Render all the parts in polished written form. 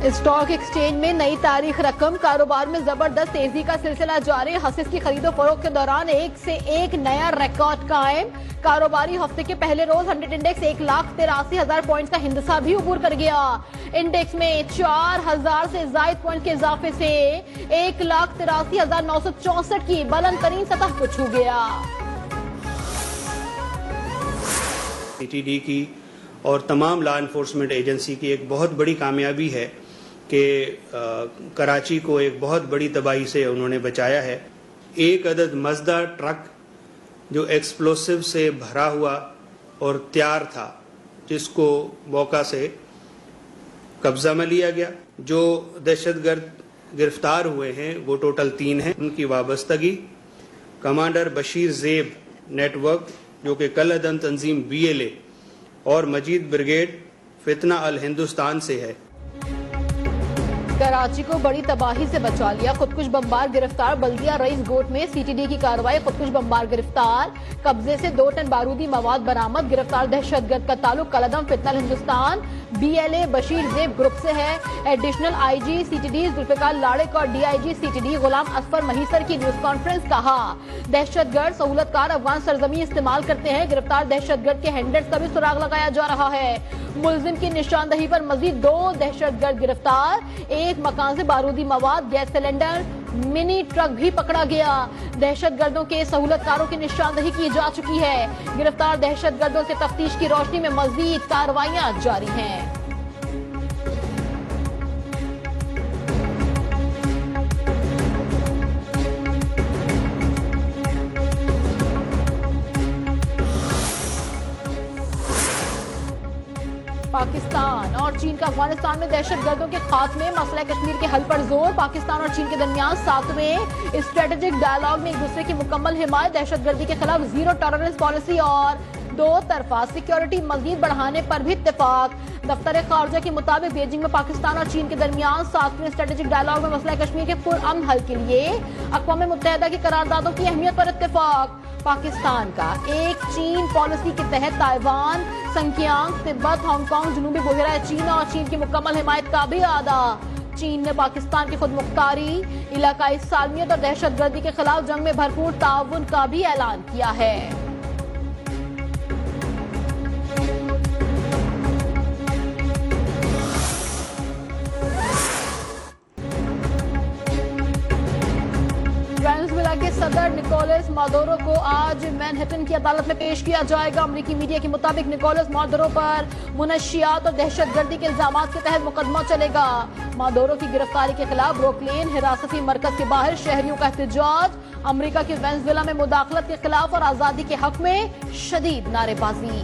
Stock exchange में नई तारीख रकम, कारोबार में जबरदस्त तेजी का सिलसिला जारी। हसीस की खरीदो फरोख्त के दौरान एक से एक नया रिकॉर्ड कायम। कारोबारी हफ्ते के पहले रोज 100 इंडेक्स 1,83,000 पॉइंट्स का हिंदसा भी उबूर कर गया। इंडेक्स में 4,000 से ज्यादा पॉइंट के इजाफे से 1,83,964 की बुलंद तरीन सतह को छू गया। सीटीडी की और तमाम लॉ एनफोर्समेंट एजेंसी की एक बहुत बड़ी कामयाबी है कि कराची को एक बहुत बड़ी तबाही से उन्होंने बचाया है। एक अदद मज़दा ट्रक जो एक्सप्लोसिव से भरा हुआ और तैयार था, जिसको मौका से कब्जा में लिया गया। जो दहशतगर्द गिरफ्तार हुए हैं वो टोटल 3 हैं। उनकी वाबस्तगी कमांडर बशीर ज़ेब नेटवर्क जो कि कल अदम तंजीम BLA और मजीद ब्रिगेड फितना अल हिंदुस्तान से है। कराची को बड़ी तबाही से बचा लिया। खुदकुश बमबार गिरफ्तार, बल्दिया रईस गोट में सीटीडी की कार्रवाई। खुदकुश बमबार गिरफ्तार, कब्जे से 2 टन बारूदी मवाद बरामद। गिरफ्तार दहशतगर्द का ताल्लुक कलदम फितना अल हिंदुस्तान BLA बशीर ज़ेब ग्रुप से है। एडिशनल IG सीटीडी जुल्फिकार लाड़िक और DIG सीटीडी गुलाम असफर महीसर की न्यूज कॉन्फ्रेंस। कहा, दहशतगर्द सहूलतकार अफगान सरजमी इस्तेमाल करते हैं। गिरफ्तार दहशतगर्द के हैंडल्स का भी सुराग लगाया जा रहा है। मुलजिम की निशानदही पर मजीद 2 दहशतगर्द गिरफ्तार। एक मकान से बारूदी मवाद, गैस सिलेंडर, मिनी ट्रक भी पकड़ा गया। दहशतगर्दों के सहूलतकारों की निशानदही की जा चुकी है। गिरफ्तार दहशतगर्दों से तफ्तीश की रोशनी में मजीद कार्रवाइयां जारी हैं। पाकिस्तान और चीन का अफगानिस्तान में दहशतगर्दों के खात्मे, मसला कश्मीर के हल पर जोर। पाकिस्तान और चीन के दरमियान 7वें स्ट्रेटेजिक डायलॉग में एक दूसरे की मुकम्मल हिमायत। दहशतगर्दी के खिलाफ जीरो टॉलरेंस पॉलिसी और 2 तरफा सिक्योरिटी मजीद बढ़ाने पर भी इत्तेफाक। दफ्तर खारजा के मुताबिक बीजिंग में पाकिस्तान और चीन के दरमियान 7वें स्ट्रेटेजिक डायलॉग में मसला कश्मीर के पुरअमन हल के लिए अक़वाम मुत्तहिदा की करारदादों की अहमियत पर इत्तेफाक। पाकिस्तान का एक चीन पॉलिसी के तहत ताइवान, संकियांग, तिब्बत, हांगकांग, जनूबी बहरा चीन और चीन की मुकम्मल हिमायत का भी आदा। चीन ने पाकिस्तान की खुद मुख्तारी, इलाकाई सालमियत और दहशतगर्दी के खिलाफ जंग में भरपूर ताउन का भी ऐलान किया है। वेनेजुएला के सदर निकोलस मादुरो को आज मैनहट्टन की अदालत में पेश किया जाएगा। अमेरिकी मीडिया के मुताबिक निकोलस मादुरो पर मुनशियात और दहशतगर्दी के इल्जामात के तहत मुकदमा चलेगा। मादुरो की गिरफ्तारी के खिलाफ ब्रुकलिन हिरासती मरकज के बाहर शहरियों का एहतजाज। अमेरिका की वेनेजुएला में मुदाखलत के खिलाफ और आजादी के हक में शदीद नारेबाजी।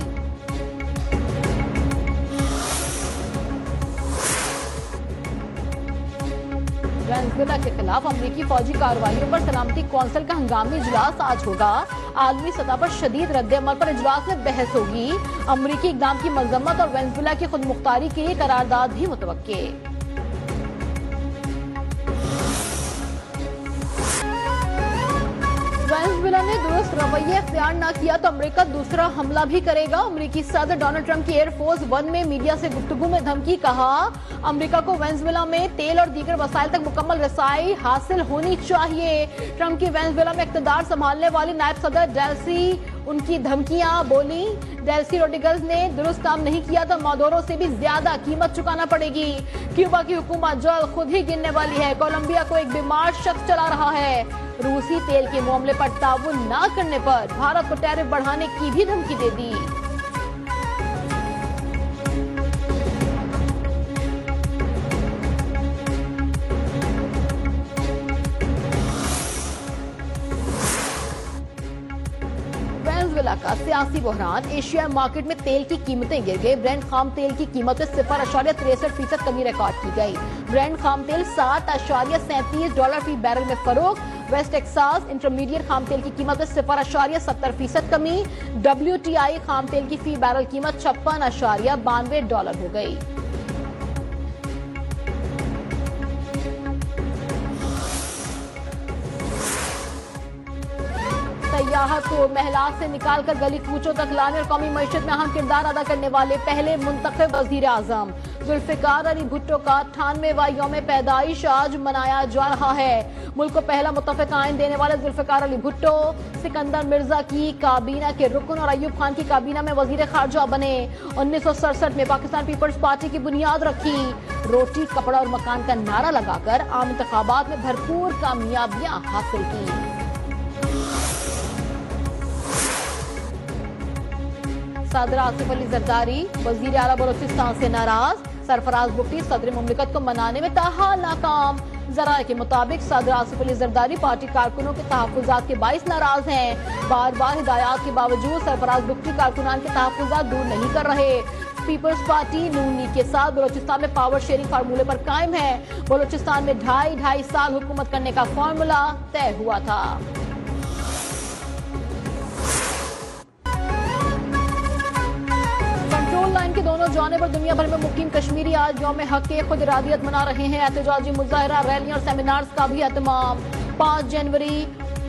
वेनेजुएला के खिलाफ अमेरिकी फौजी कार्रवाइयों पर सलामती कौंसिल का हंगामी इजलास आज होगा। आलमी सतह पर शदीद रद्द-ए-अमल पर इजलास में बहस होगी। अमेरिकी इक़दाम की मज़म्मत और वेनेजुएला की खुद मुख्तारी के लिए करारदाद भी मुतवक्के। वेनेजुएला ने दुरुस्त रवैया इख्तियार न किया तो अमेरिका दूसरा हमला भी करेगा। अमेरिकी सदर डोनाल्ड ट्रंप की एयरफोर्स 1 में मीडिया से गुफ्तगू में धमकी। कहा, अमेरिका को वेनेजुएला में तेल और दीगर वसाइल तक मुकम्मल रसाई हासिल होनी चाहिए। ट्रंप की वेनेजुएला में इख्तिदार संभालने वाली नायब सदर डेल्सी उनकी धमकियां बोली। डेल्सी रोड्रिगेज ने दुरुस्त काम नहीं किया तो मादुरो से भी ज्यादा कीमत चुकाना पड़ेगी। क्यूबा की हुकूमत जल्द खुद ही गिरने वाली है। कोलंबिया को एक बीमार शख्स चला रहा है। रूसी तेल के मामले पर ताउन न करने पर भारत को टैरिफ बढ़ाने की भी धमकी दे दी। वेनेजुएला का सियासी बहरान, एशिया मार्केट में तेल की कीमतें गिर गई। ब्रेंट खाम तेल की कीमत में 0.63% कमी रिकॉर्ड की गई। ब्रेंट खाम तेल $60.37 फी बैरल में फरोख्त। वेस्ट टेक्सास इंटरमीडिएट खाम तेल की कीमत में 0.70% कमी। WTI खाम तेल की फी बैरल कीमत $56.92 हो गई। सयाहत को महलात से निकालकर गली कूचों तक लाने और कौमी मईशत में अहम किरदार अदा करने वाले पहले मुंतखब वजीर आजम। जुल्फिकार अली भुट्टो का 98वां यौम पैदाइश आज मनाया जा रहा है। मुल्क को पहला मुतफ़िक़ आइन देने वाले जुल्फिकार अली भुट्टो सिकंदर मिर्जा की काबीना के रुकन और अयूब खान की काबीना में वजीर खारजा बने। 1967 में पाकिस्तान पीपल्स पार्टी की बुनियाद रखी। रोटी कपड़ा और मकान का नारा लगाकर आम इंतखाबात में भरपूर कामयाबियां हासिल की। सदर आसिफ अली जरदारी वजीर आला बलोचिस्तान से नाराज। सरफराज भुट्टी सदर मुमलिकत को मनाने में ताहाल नाकाम। जराये के मुताबिक सदर आसिफ अली जरदारी पार्टी कारकुनों के तहफ़्फ़ुज़ात के बाइस नाराज हैं। बार बार हिदायत के बावजूद सरफराज भुट्टी कारकुनान के तहफ़्फ़ुज़ात दूर नहीं कर रहे। पीपल्स पार्टी नून लीग के साथ बलोचिस्तान में पावर शेयरिंग फार्मूले पर कायम है। बलोचिस्तान में ढाई साल हुकूमत करने का फार्मूला तय हुआ था। कंट्रोल लाइन के दोनों जानिब और दुनिया भर में मुकीम कश्मीरी आज यौम हक़ खुद इरादियत मना रहे हैं। एहतजाजी मुज़ाहरा, रैलियां और सेमिनार्स का भी एहतमाम। 5 जनवरी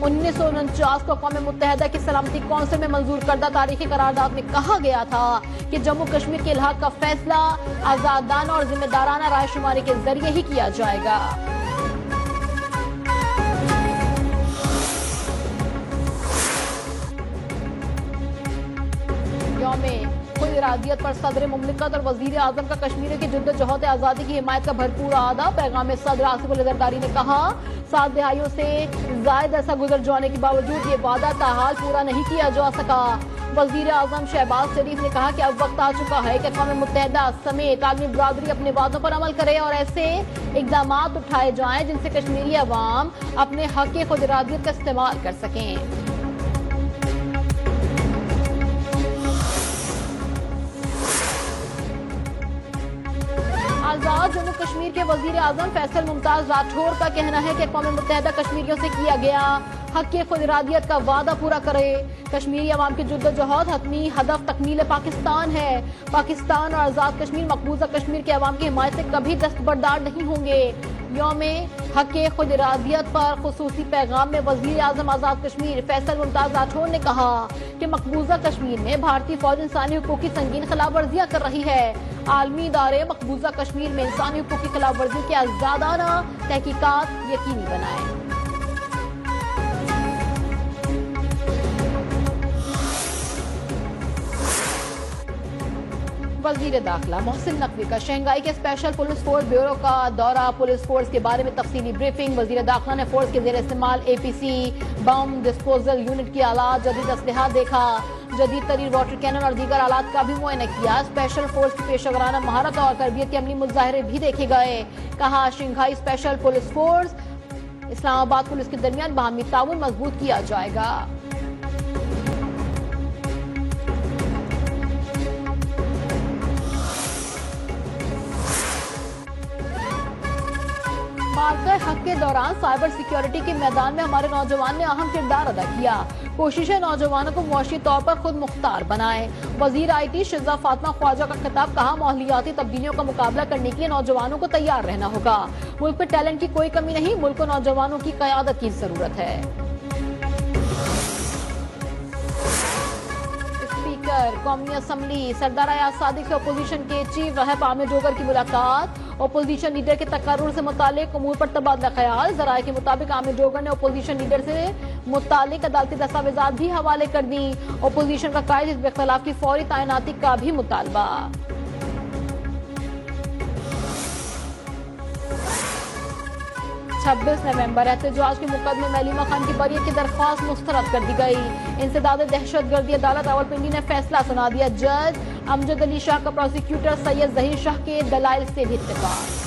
1949 को अक़वाम मुत्तहिदा की सलामती कौंसिल में मंजूर करदा तारीखी करारदाद में कहा गया था कि जम्मू कश्मीर के इल्हाक़ का फैसला आज़ादाना और जिम्मेदाराना रायशुमारी के जरिए ही किया जाएगा। यौम खुद इरादियत पर सदर मुमलिकत और वजीर आजम का कश्मीर की जद्दोजहद आज़ादी की हिमायत का भरपूर आदा। पैगाम में सदर आसिफ अली जरदारी ने कहा, 7 दहाइयों से जायद अरसा गुजर जाने के बावजूद ये वादा ताहाल पूरा नहीं किया जा सका। वजीर आजम शहबाज शरीफ ने कहा कि अब वक्त आ चुका है कि अक़वाम मुत्तहिदा समेत आलमी बरादरी अपने वादों पर अमल करे और ऐसे इक़दाम उठाए जाएं जिनसे कश्मीरी अवाम अपने हक़ खुद इरादियत का इस्तेमाल कर सकें। आजाद जम्मू कश्मीर के वजीर आजम फैसल मुमताज राठौर का कहना है कि अक़वाम मुत्तहिदा कश्मीरियों से किया गया हक़ खुद इरादियत का वादा पूरा करे। कश्मीरी अवाम की जद्दोजहद हतमी हदफ तकमील पाकिस्तान है। पाकिस्तान और आज़ाद कश्मीर मकबूजा कश्मीर के अवाम की हिमायत से कभी दस्तबरदार नहीं होंगे। यौम हक़ खुद इरादियत पर खुसूसी पैगाम में वज़ीर आज़म आज़ाद कश्मीर फैसल मुमताज राठौर ने कहा कि मकबूजा कश्मीर में भारतीय फौज इंसानी हुकूक की संगीन खिलाफ वर्जियां कर रही है। आलमी इदारे मकबूजा कश्मीर में इंसानी हुकूक की खिलाफ वर्जी की आज़ादाना तहकीकात यकीनी बनाए। वज़ीर दाखिला मोहसिन नकवी का शंघाई के स्पेशल पुलिस फोर्स ब्यूरो का दौरा। पुलिस फोर्स के बारे में तफसीली ब्रीफिंग। वज़ीर दाखिला ने फोर्स के ज़ेर इस्तेमाल APC बम डिस्पोजल यूनिट की आलात, जदीद असलहा देखा। जदीद तरीन वाटर कैनन और दीगर आलात का भी मुआयना किया। स्पेशल फोर्स की पेशेवराना महारत और तरबियत के अमली मुजाहरे भी देखे गए। कहा, Shanghai special police force Islamabad police के दरमियान बाहमी ताउन मजबूत किया जाएगा। मार्का हक के दौरान साइबर सिक्योरिटी के मैदान में हमारे नौजवान ने अहम किरदार अदा किया। कोशिश है नौजवानों को मुआशी तौर पर खुद मुख्तार बनाए। वजीर IT शिजा फातिमा ख्वाजा का खिताब। कहा, माहौलियाती तब्दीलियों का मुकाबला करने के लिए नौजवानों को तैयार रहना होगा। मुल्क में टैलेंट की कोई कमी नहीं, मुल्क को नौजवानों की क़यादत की जरूरत है। स्पीकर कौमी असम्बली सरदार अयाज सादिक से अपोजिशन के चीफ रहब आमिर डोगर की मुलाकात। अपोजिशन लीडर के तकर्रुर से मुतालिक उमूर पर तबादला ख्याल। जराये के मुताबिक आमिर डोगर ने अपोजिशन लीडर से मुतालिक अदालती दस्तावेजात भी हवाले कर दी। अपोजिशन का कायद हिज़्ब इख्तिलाफ की फौरी तैनाती का भी मुतालबा। 26 नवंबर एहतजाज के मुकदमे में अलीमा खान की बरियत की दरख्वास्त मुस्तरद कर दी गई। इंसदाद दहशतगर्दी अदालत रावलपिंडी ने फैसला सुना दिया। जज अमजद अली शाह का प्रोसिक्यूटर सैयद जहीर शाह के दलाइल से भी इत्तेफाक।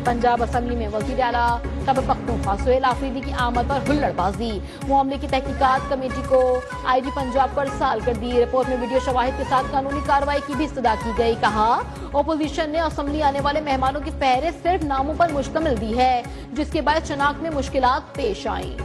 पंजाब असम्बली में वज़ीर आला खैबर पख्तूनख्वा सुहेल आफरीदी की आमद पर हुल्लड़बाजी। मामले की तहकीकात कमेटी को IG पंजाब पर साल कर दी। रिपोर्ट में वीडियो शवाहिद के साथ कानूनी कार्रवाई की भी इस्तदा की गई। कहा, अपोजिशन ने असम्बली आने वाले मेहमानों की फहरिस्त सिर्फ नामों पर मुश्तमिल दी है, जिसके बाद शनाख्त में मुश्किलात पेश आई।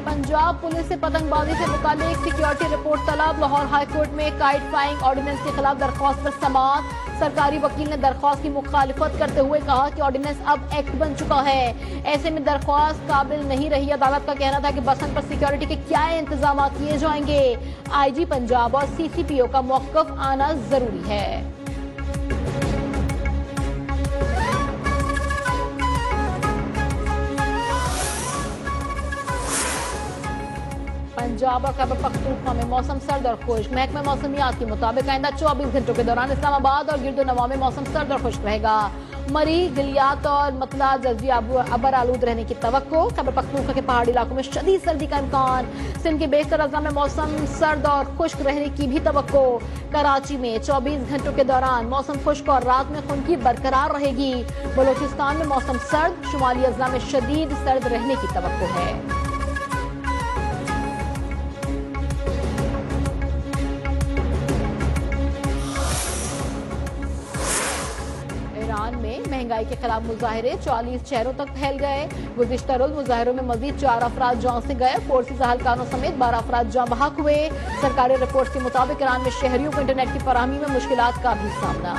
पंजाब पुलिस से पतंगबाजी से मुतालिक सिक्योरिटी रिपोर्ट तलब। लाहौर हाई कोर्ट में काइट फ्लाइंग ऑर्डिनेंस के खिलाफ दरख्वास्त पर समाअत। सरकारी वकील ने दरख्वास्त की मुखालिफत करते हुए कहा कि ऑर्डिनेंस अब एक्ट बन चुका है, ऐसे में दरख्वास्त काबिल नहीं रही। अदालत का कहना था कि बसंत पर सिक्योरिटी के क्या इंतजाम किए जाएंगे। आईजी पंजाब और सीसीपीओ का मौकफ आना जरूरी है। पंजाब और खैबर पख्तूनख्वा में मौसम सर्द और खुश्क। महकमा मौसमियात के मुताबिक आइंदा 24 घंटों के दौरान इस्लामाबाद और गिरदोनवा में मौसम सर्द और खुश्क रहेगा। मरी, गिलियात और मतला जज्बी अबर आलूद रहने की तवक्को। खैबर पख्तूनख्वा के पहाड़ी इलाकों में शदीद सर्दी का इम्कान। सिंध के बेशतर अजला में मौसम सर्द और खुश्क रहने की भी तवक्को। कराची में 24 घंटों के दौरान मौसम खुश्क और रात में खुनकी बरकरार रहेगी। बलोचिस्तान में मौसम सर्द, शुमाली अजला में शदीद सर्द रहने की तवक्को है। ईरान में महंगाई के खिलाफ मुजाहिरे 40 शहरों तक फैल गए। गुज़िश्ता रोज मुजाहिरों में मजीद 4 अफराद जान से गए। फोर्सेज अहलकारों समेत 12 अफराद जान बहक हुए। सरकारी रिपोर्ट के मुताबिक ईरान में शहरियों को इंटरनेट की फराहमी में मुश्किलात का भी सामना।